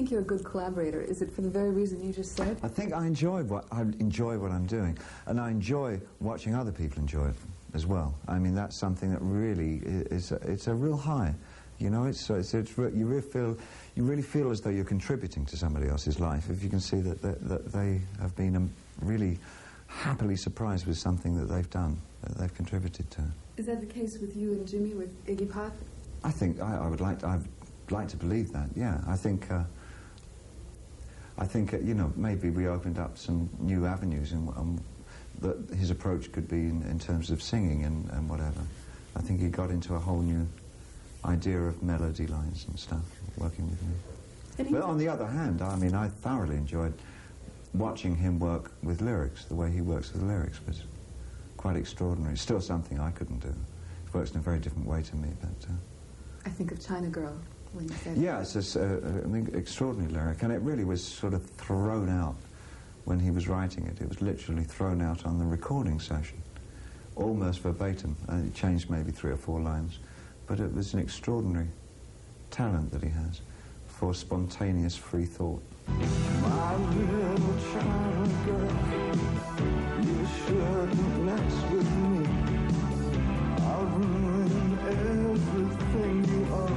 think you're a good collaborator? Is it for the very reason you just said? I think I enjoy what I'm doing, and I enjoy watching other people enjoy it as well. I mean, that's something that really it's a real high. You know, you really feel as though you're contributing to somebody else's life if you can see that they have been really happily surprised with something that they've done, that they've contributed to. Is that the case with you and Jimmy, with Iggy Pop? I think I'd like to believe that. Yeah, I think you know, maybe we opened up some new avenues and that his approach could be in terms of singing and whatever. I think he got into a whole new idea of melody lines and stuff, working with me. But on the other hand, I mean, I thoroughly enjoyed watching him work with lyrics. The way he works with lyrics was quite extraordinary. It's still something I couldn't do. It works in a very different way to me, but... I think of China Girl when you said yeah, it's an extraordinary lyric, and it really was sort of thrown out when he was writing it. It was literally thrown out on the recording session, almost verbatim. It changed maybe 3 or 4 lines, but it was an extraordinary talent that he has for spontaneous free thought. My little China girl, you shouldn't mess with me. I'll ruin everything you are.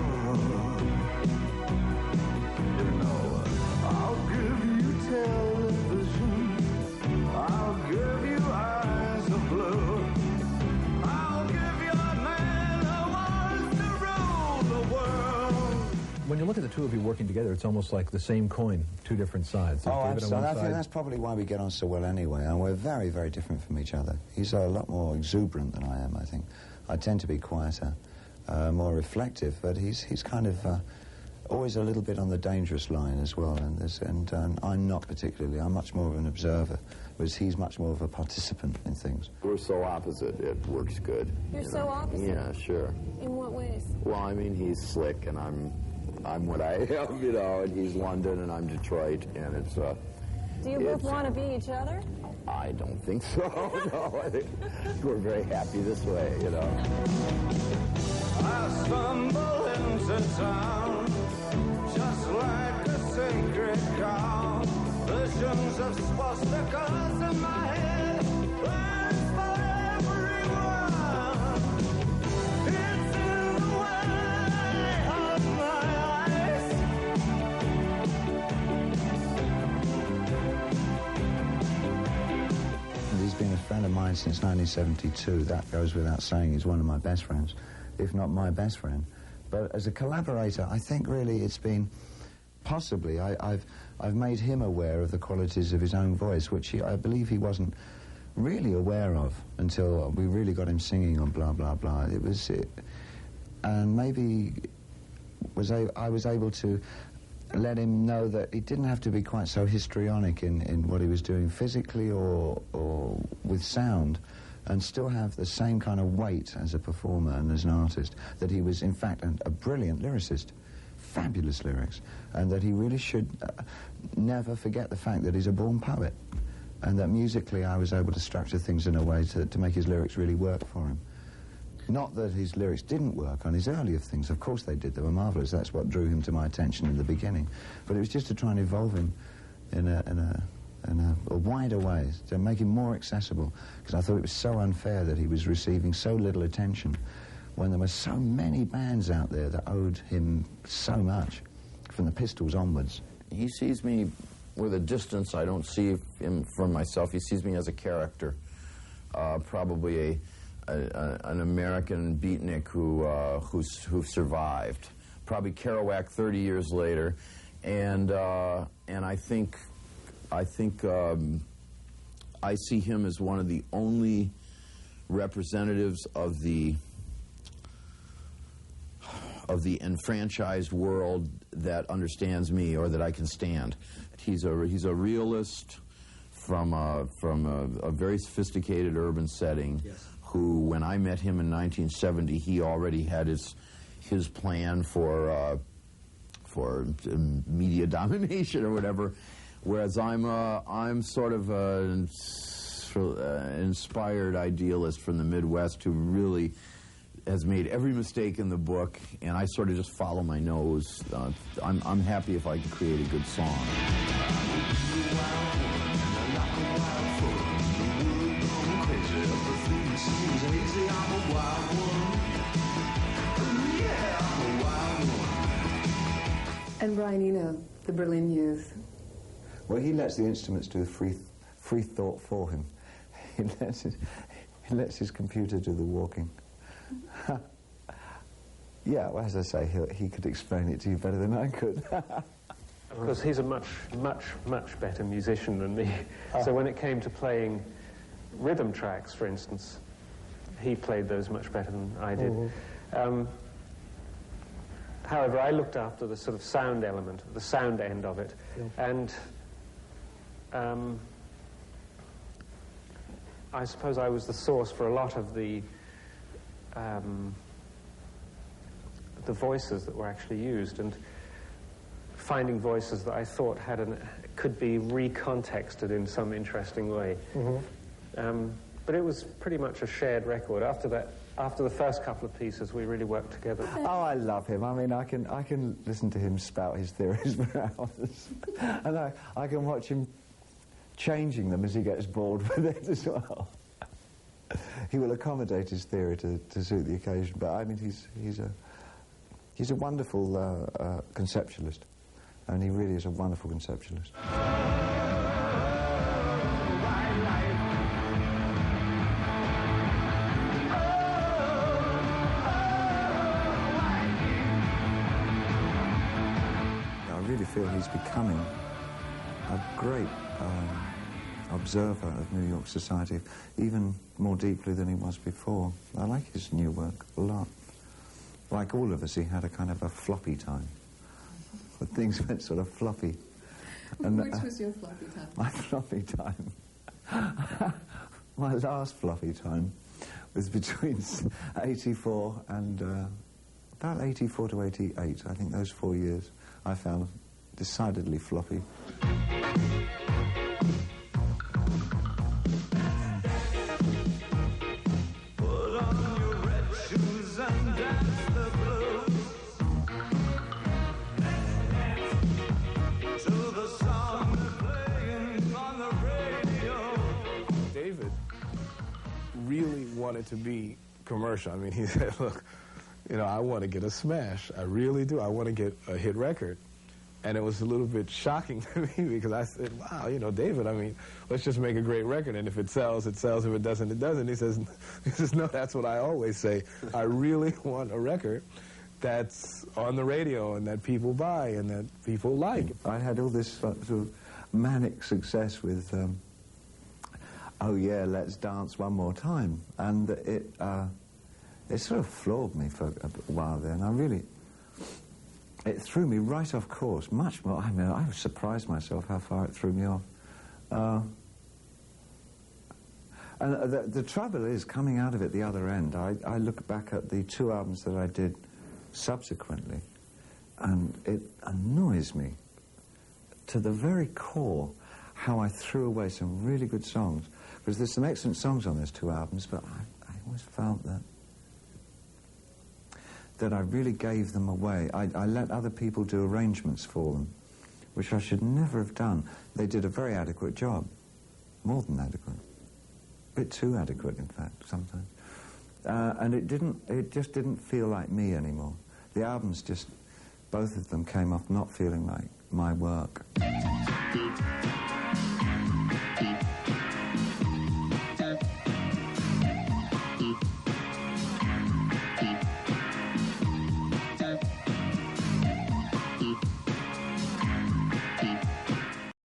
You know, I'll give you television, I'll give you eyes of blue, I'll give you a man who wants to rule the world. When you look at the two of you working together, it's almost like the same coin, 2 different sides. Oh, absolutely. I think that's probably why we get on so well anyway, and we're very, very different from each other. He's a lot more exuberant than I am, I think. I tend to be quieter, more reflective, but he's kind of always a little bit on the dangerous line as well, and I'm not particularly. I'm much more of an observer, whereas he's much more of a participant in things. We're so opposite, it works good. You're so opposite? Yeah, sure. In what ways? Well, I mean, he's slick, and I'm what I am, you know, and he's London, and I'm Detroit, and it's... Do you both want to be each other? I don't think so, no. I think we're very happy this way, you know. I stumble into town just like a sacred cow. Visions of swastikas in my head, plans for everyone. It's in the way of my eyes. He's been a friend of mine since 1972. That goes without saying. He's one of my best friends, if not my best friend. But as a collaborator, I think really it's been possibly I've made him aware of the qualities of his own voice, which I believe he wasn't really aware of until we really got him singing on Blah Blah Blah. And maybe I was able to let him know that he didn't have to be quite so histrionic in what he was doing physically or with sound, and still have the same kind of weight as a performer and as an artist, that he was in fact a brilliant lyricist, fabulous lyrics, and that he really should never forget the fact that he's a born poet, and that musically I was able to structure things in a way to make his lyrics really work for him. Not that his lyrics didn't work on his earlier things, of course they did, they were marvellous, that's what drew him to my attention in the beginning, but it was just to try and evolve him in a wider way, to make him more accessible, because I thought it was so unfair that he was receiving so little attention when there were so many bands out there that owed him so much, from the Pistols onwards. He sees me with a distance. I don't see him from myself. He sees me as a character, probably an American beatnik who survived, probably Kerouac 30 years later, and I think I see him as one of the only representatives of the enfranchised world that understands me, or that I can stand. He's a realist from a very sophisticated urban setting. Yes. Who, when I met him in 1970, he already had his plan for media domination or whatever. Whereas I'm sort of an inspired idealist from the Midwest who really has made every mistake in the book, and I sort of just follow my nose. I'm happy if I can create a good song. And Brian Eno, the Berlin Youth. Well, he lets the instruments do free thought for him. He lets his computer do the walking. Yeah, well, as I say, he could explain it to you better than I could. Because he's a much better musician than me. So when it came to playing rhythm tracks, for instance, he played those much better than I did. Mm-hmm. However, I looked after the sort of sound element, the sound end of it, and I suppose I was the source for a lot of the voices that were actually used, and finding voices that I thought could be recontexted in some interesting way. Mm-hmm. But it was pretty much a shared record. After the first couple of pieces, we really worked together. Oh, I love him. I mean, I can listen to him spout his theories for hours. And I can watch him changing them as he gets bored with it as well. He will accommodate his theory to suit the occasion, but I mean, he's a wonderful conceptualist, and he really is a wonderful conceptualist. I really feel he's becoming a great observer of New York society, even more deeply than he was before. I like his new work a lot. Like all of us, he had a kind of a floppy time. But things went sort of floppy. And, which was your floppy time? My floppy time. My last floppy time was between 84 and about 84 to 88. I think those 4 years I found decidedly floppy. Really wanted to be commercial. I mean, he said, look, you know, I want to get a smash. I really do. I want to get a hit record. And it was a little bit shocking to me because I said, wow, you know, David, I mean, let's just make a great record. And if it sells, it sells. If it doesn't, it doesn't. He says, no, that's what I always say. I really want a record that's on the radio and that people buy and that people like. I had all this sort of manic success with Oh Yeah, Let's Dance One More Time, and it sort of floored me for a while there, and it threw me right off course, much more. I mean, I was surprised myself how far it threw me off. And the trouble is, coming out of it the other end, I look back at the 2 albums that I did subsequently, and it annoys me to the very core how I threw away some really good songs. Because there's some excellent songs on those 2 albums, but I always felt that I really gave them away. I let other people do arrangements for them, which I should never have done. They did a very adequate job, more than adequate. A bit too adequate, in fact, sometimes. And it just didn't feel like me anymore. The albums just, both of them came off not feeling like my work.